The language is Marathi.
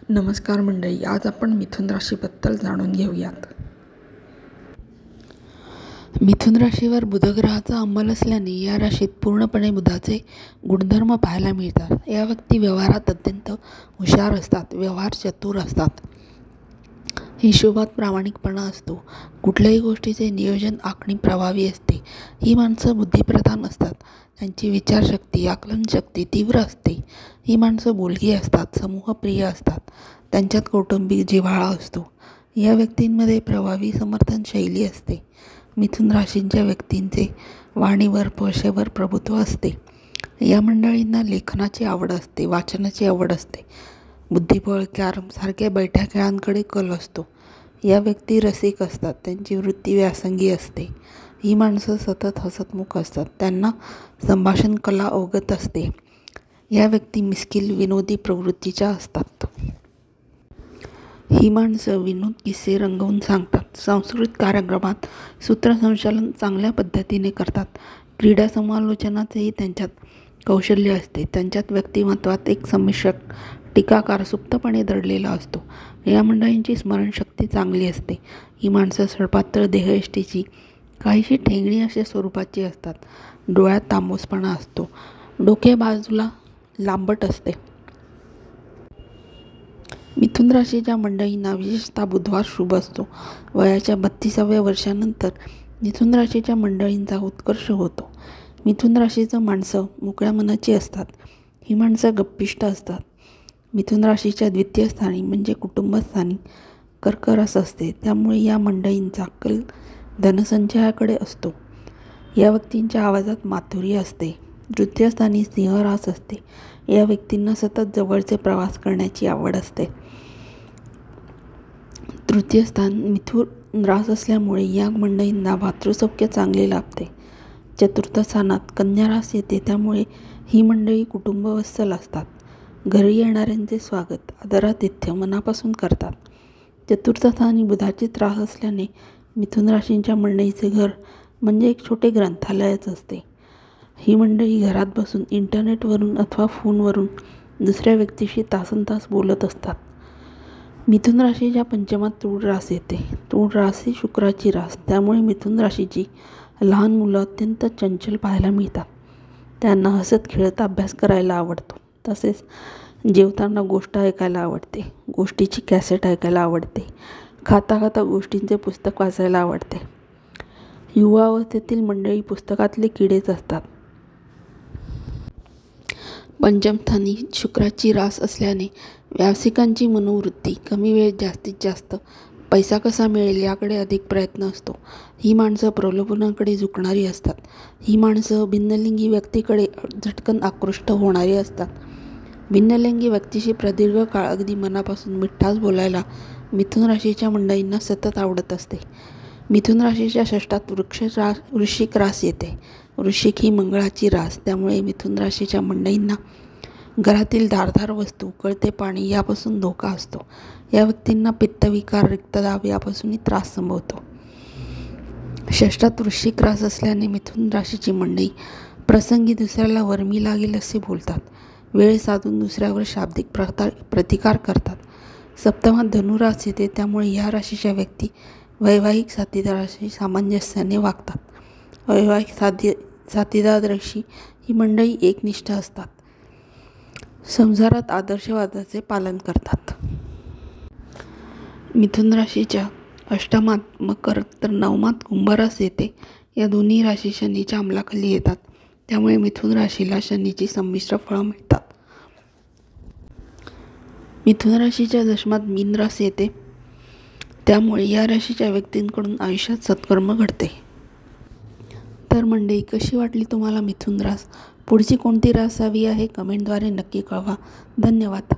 नमस्कार मंडळी, आज आपण मिथुन राशीबद्दल जाणून घेऊयात. मिथुन राशीवर बुध ग्रहाचा अंमल असल्याने या राशीत पूर्णपणे बुधाचे गुणधर्म पाहायला मिळतात. या व्यक्ती व्यवहारात अत्यंत हुशार असतात, व्यवहार चतुर असतात, हिशोबात प्रामाणिकपणा असतो, कुठल्याही गोष्टीचे नियोजन आखणी प्रभावी असते. ही माणसं बुद्धिप्रधान असतात, त्यांची विचारशक्ती आकलनशक्ती तीव्र असते. ही माणसं बोलकी असतात, समूहप्रिय असतात, त्यांच्यात कौटुंबिक जिव्हाळा असतो. या व्यक्तींमध्ये प्रभावी समर्थन शैली असते. मिथुन राशींच्या व्यक्तींचे वाणीवर भाषेवर प्रभुत्व असते. या मंडळींना लेखनाची आवड असते, वाचनाची आवड असते, बुद्धिबळ कॅरम सारख्या बैठ्या खेळांकडे कल असतो. या व्यक्ती रसिक असतात, त्यांची वृत्ती व्यासंगी असते. ही माणसं सतत हसतमुख असतात, त्यांना संभाषण कला अवगत असते. या व्यक्ती मिश्किल विनोदी प्रवृत्तीच्या असतात. ही माणसं विनोद किस्से रंगवून सांगतात, सांस्कृतिक कार्यक्रमात सूत्रसंचालन चांगल्या पद्धतीने करतात. क्रीडा समालोचनाचेही त्यांच्यात कौशल्य असते. त्यांच्यात व्यक्तिमत्वात एक समीक्षक टीकाकार सुप्तपणे दडलेला असतो. या मंडळींची स्मरणशक्ती चांगली असते. ही माणसं सडपातळ देहयष्टीची, काहीशी ठेंगणी अशा स्वरूपाची असतात. डोळ्यात तांबूसपणा असतो, डोके बाजूला लांबट असते. मिथुन राशीच्या मंडळींना विशेषतः बुधवार शुभ असतो. वयाच्या 32व्या वर्षानंतर मिथुन राशीच्या मंडळींचा उत्कर्ष होतो. मिथुन राशीचं माणसं मोकळ्या मनाची असतात. ही माणसं गप्पिष्ट असतात. मिथुन राशीच्या द्वितीय स्थानी म्हणजे कुटुंबस्थानी कर्क रास असते, त्यामुळे या मंडळींचा कल धनसंचयाकडे असतो. या व्यक्तींच्या आवाजात माधुर्य असते. तृतीय स्थानी सिंह रास असते. या व्यक्तींना सतत जवळचे प्रवास करण्याची आवड असते. तृतीय स्थान मिथुन रास असल्यामुळे या मंडळींना भातृसौख्य चांगले लाभते. चतुर्थ स्थानात कन्या रास येते, त्यामुळे ही मंडळी कुटुंबवत्सल असतात. घरी येणाऱ्यांचे स्वागत आदरातिथ्य मनापासून करतात. चतुर्थ स्थानी बुधाचे त्रास असल्याने मिथुन राशींच्या मंडळीचे घर म्हणजे एक छोटे ग्रंथालयच असते. ही मंडळी घरात बसून इंटरनेटवरून अथवा फोनवरून दुसऱ्या व्यक्तीशी तासनतास बोलत असतात. मिथुन राशीच्या पंचमात तूळ रास येते. तूळ रास ही शुक्राची रास, त्यामुळे मिथुन राशीची लहान मुलं अत्यंत चंचल पाहायला मिळतात. त्यांना हसत खेळत अभ्यास करायला आवडतो. तसेच जेवताना गोष्ट ऐकायला आवडते, गोष्टीची कॅसेट ऐकायला आवडते, खाता खाता गोष्टींचे पुस्तक वाचायला आवडते. युवावस्थेतील मंडळी पुस्तकातले किडेच असतात. पंचमस्थानी शुक्राची रास असल्याने व्यावसायिकांची मनोवृत्ती कमी वेळेत जास्तीत जास्त पैसा कसा मिळेल याकडे अधिक प्रयत्न असतो. ही माणसं प्रलोभनाकडे झुकणारी असतात. ही माणसं भिन्नलिंगी व्यक्तीकडे झटकन आकृष्ट होणारी असतात. भिन्नलिंगी व्यक्तीशी प्रदीर्घ काळ अगदी मनापासून मिठास बोलायला मिथुन राशीच्या मंडळींना सतत आवडत असते. मिथुन राशीच्या षष्ठात वृश्चिक रास येते. वृश्चिक ही मंगळाची रास, त्यामुळे मिथुन राशीच्या मंडळींना घरातील धारदार वस्तू, कळते पाणी यापासून धोका असतो. या व्यक्तींना पित्तविकार, रिक्तदाब यापासूनही त्रास संभवतो. षष्ठात वृश्चिक रास असल्याने मिथुन राशीची मंडळी प्रसंगी दुसऱ्याला वर्मी लागेल असे बोलतात. वेळ साधून दुसऱ्यावर शाब्दिक प्रतिकार करतात. सप्तमात धनुरास येते, त्यामुळे या राशीच्या व्यक्ती वैवाहिक साथीदाराशी सामंजस्याने वागतात. वैवाहिक साथीदाराशी ही मंडळी एकनिष्ठ असतात. संसारात आदर्शवादाचे पालन करतात. मिथुन राशीच्या अष्टमात मकर तर नवमात कुंभरास येते. या दोन्ही राशी शनीच्या अंमलाखाली येतात, त्यामुळे मिथुन राशीला शनीची संमिश्र फळं मिळतात. मिथुन राशीच्या दशमात मीन रास येते, त्यामुळे या राशीच्या व्यक्तींकडून आयुष्यात सत्कर्म घडते. तर मंडळी, कशी वाटली तुम्हाला मिथुन रास? पुढची कोणती रास हवी आहे कमेंटद्वारे नक्की कळवा. धन्यवाद.